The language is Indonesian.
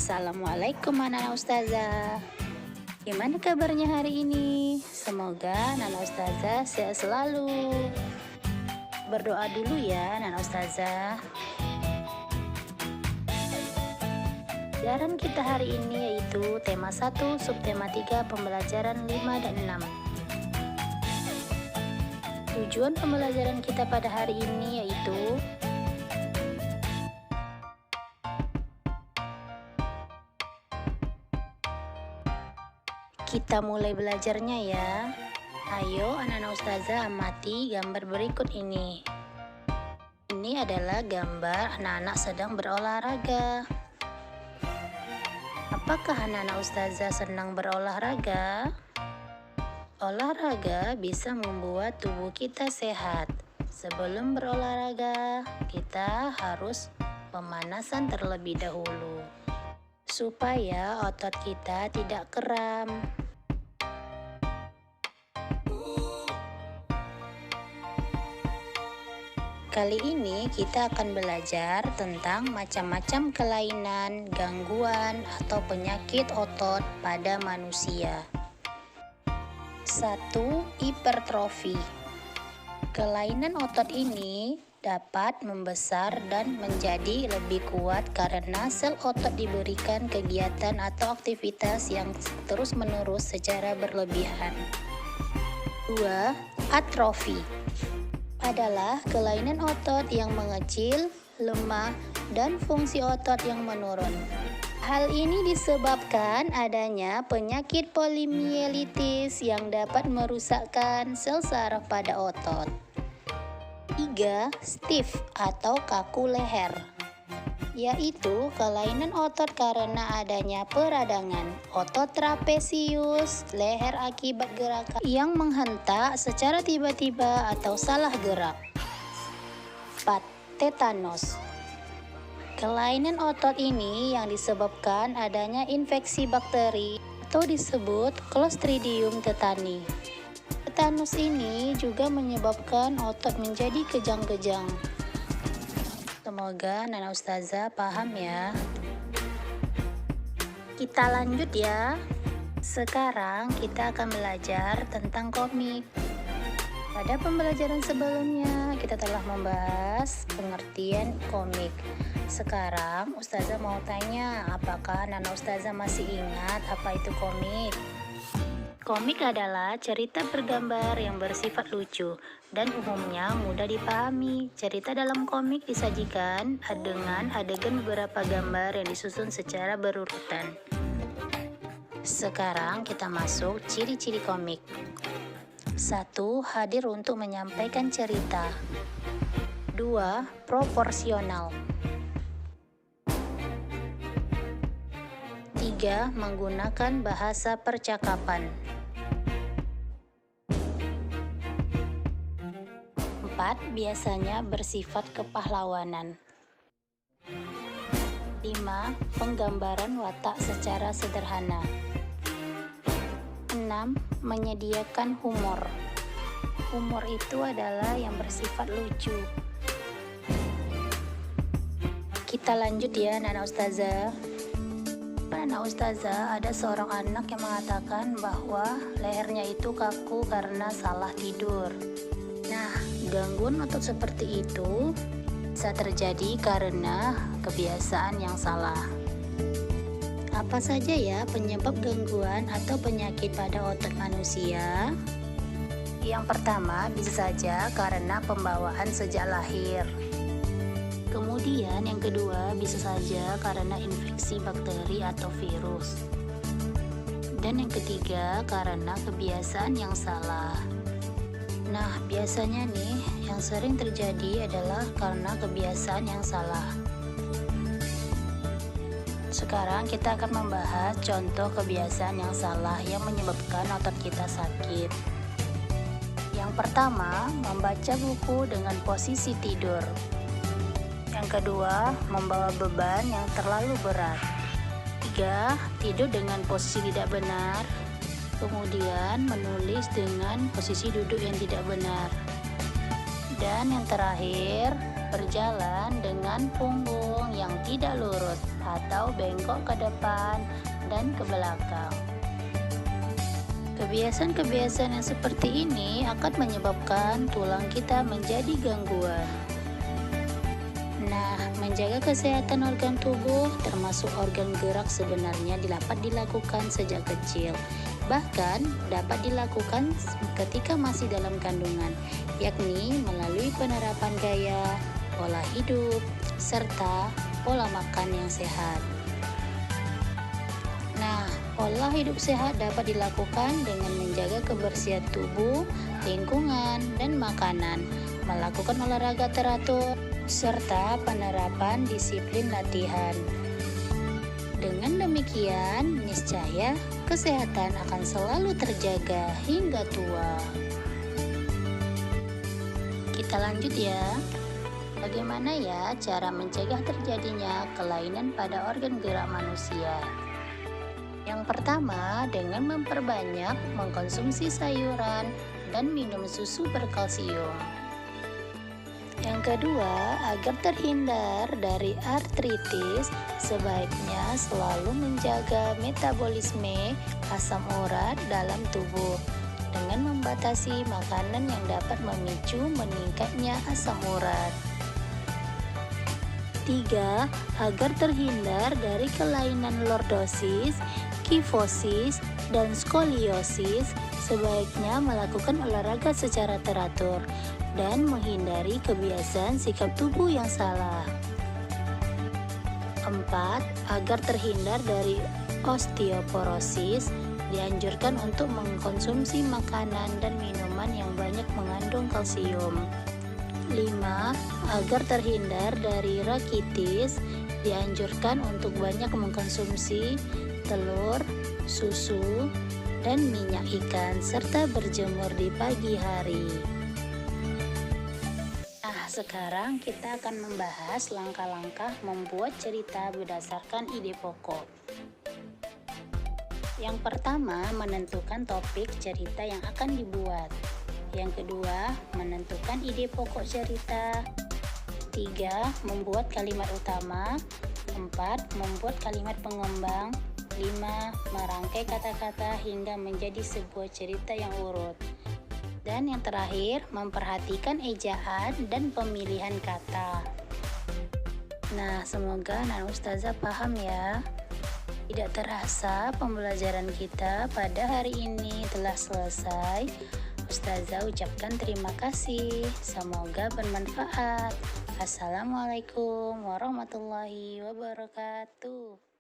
Assalamualaikum Nana Ustazah. Gimana kabarnya hari ini? Semoga Nana Ustazah sehat selalu. Berdoa dulu ya Nana Ustazah. Pelajaran kita hari ini yaitu tema 1, subtema 3, pembelajaran 5 dan 6. Tujuan pembelajaran kita pada hari ini yaitu kita mulai belajarnya ya. Ayo anak-anak ustazah amati gambar berikut ini. Ini adalah gambar anak-anak sedang berolahraga. Apakah anak-anak ustazah senang berolahraga? Olahraga bisa membuat tubuh kita sehat. Sebelum berolahraga, kita harus pemanasan terlebih dahulu supaya otot kita tidak kram. Kali ini kita akan belajar tentang macam-macam kelainan, gangguan, atau penyakit otot pada manusia. 1. Hipertrofi. Kelainan otot ini dapat membesar dan menjadi lebih kuat karena sel otot diberikan kegiatan atau aktivitas yang terus-menerus secara berlebihan. 2. Atrofi adalah kelainan otot yang mengecil, lemah, dan fungsi otot yang menurun. Hal ini disebabkan adanya penyakit polimielitis yang dapat merusakkan sel saraf pada otot. 3. Stiff atau kaku leher, yaitu kelainan otot karena adanya peradangan otot trapesius leher akibat gerakan yang menghentak secara tiba-tiba atau salah gerak. 4. Tetanus. Kelainan otot ini yang disebabkan adanya infeksi bakteri atau disebut Clostridium tetani. Tetanus ini juga menyebabkan otot menjadi kejang-kejang. Semoga Nana Ustazah paham ya. Kita lanjut ya. Sekarang kita akan belajar tentang komik. Pada pembelajaran sebelumnya kita telah membahas pengertian komik. Sekarang Ustazah mau tanya, apakah Nana Ustazah masih ingat apa itu komik? Komik adalah cerita bergambar yang bersifat lucu dan umumnya mudah dipahami. Cerita dalam komik disajikan dengan adegan beberapa gambar yang disusun secara berurutan. Sekarang kita masuk ciri-ciri komik. 1. Hadir untuk menyampaikan cerita. 2. Proporsional. 3. Menggunakan bahasa percakapan. 4. Biasanya bersifat kepahlawanan. 5. Penggambaran watak secara sederhana. 6. Menyediakan humor. Humor itu adalah yang bersifat lucu. Kita lanjut ya Nana Ustazah. Nana Ustazah, ada seorang anak yang mengatakan bahwa lehernya itu kaku karena salah tidur. Nah, gangguan otot seperti itu bisa terjadi karena kebiasaan yang salah. Apa saja ya penyebab gangguan atau penyakit pada otot manusia? Yang pertama bisa saja karena pembawaan sejak lahir. Kemudian yang kedua bisa saja karena infeksi bakteri atau virus. Dan yang ketiga karena kebiasaan yang salah. Nah, biasanya nih yang sering terjadi adalah karena kebiasaan yang salah. Sekarang kita akan membahas contoh kebiasaan yang salah yang menyebabkan otot kita sakit. Yang pertama, membaca buku dengan posisi tidur. Yang kedua, membawa beban yang terlalu berat. 3. Tidur dengan posisi tidak benar. Kemudian menulis dengan posisi duduk yang tidak benar. Dan yang terakhir, berjalan dengan punggung yang tidak lurus. atau bengkok ke depan dan ke belakang. Kebiasaan-kebiasaan yang seperti ini akan menyebabkan tulang kita menjadi gangguan. Nah, menjaga kesehatan organ tubuh termasuk organ gerak sebenarnya dapat dilakukan sejak kecil. Bahkan dapat dilakukan ketika masih dalam kandungan, yakni melalui penerapan gaya, pola hidup, serta pola makan yang sehat. Nah, pola hidup sehat dapat dilakukan dengan menjaga kebersihan tubuh, lingkungan, dan makanan, melakukan olahraga teratur, serta penerapan disiplin latihan. Dengan demikian, niscaya kesehatan akan selalu terjaga hingga tua. Kita lanjut ya. Bagaimana ya cara mencegah terjadinya kelainan pada organ gerak manusia? Yang pertama, dengan memperbanyak mengkonsumsi sayuran dan minum susu berkalsium. Yang kedua, agar terhindar dari artritis, sebaiknya selalu menjaga metabolisme asam urat dalam tubuh dengan membatasi makanan yang dapat memicu meningkatnya asam urat. 3. Agar terhindar dari kelainan lordosis, kifosis, dan skoliosis, sebaiknya melakukan olahraga secara teratur dan menghindari kebiasaan sikap tubuh yang salah. 4. Agar terhindar dari osteoporosis, dianjurkan untuk mengkonsumsi makanan dan minuman yang banyak mengandung kalsium. 5. Agar terhindar dari rakitis, dianjurkan untuk banyak mengkonsumsi telur, susu, dan minyak ikan, serta berjemur di pagi hari. Nah, sekarang kita akan membahas langkah-langkah membuat cerita berdasarkan ide pokok. Yang pertama, menentukan topik cerita yang akan dibuat. Yang kedua, menentukan ide pokok cerita. 3. Membuat kalimat utama. 4. Membuat kalimat pengembang. 5. Merangkai kata-kata hingga menjadi sebuah cerita yang urut. Dan yang terakhir, memperhatikan ejaan dan pemilihan kata. Nah, semoga Nana Ustazah paham ya. Tidak terasa pembelajaran kita pada hari ini telah selesai. Ustazah ucapkan terima kasih. Semoga bermanfaat. Assalamualaikum warahmatullahi wabarakatuh.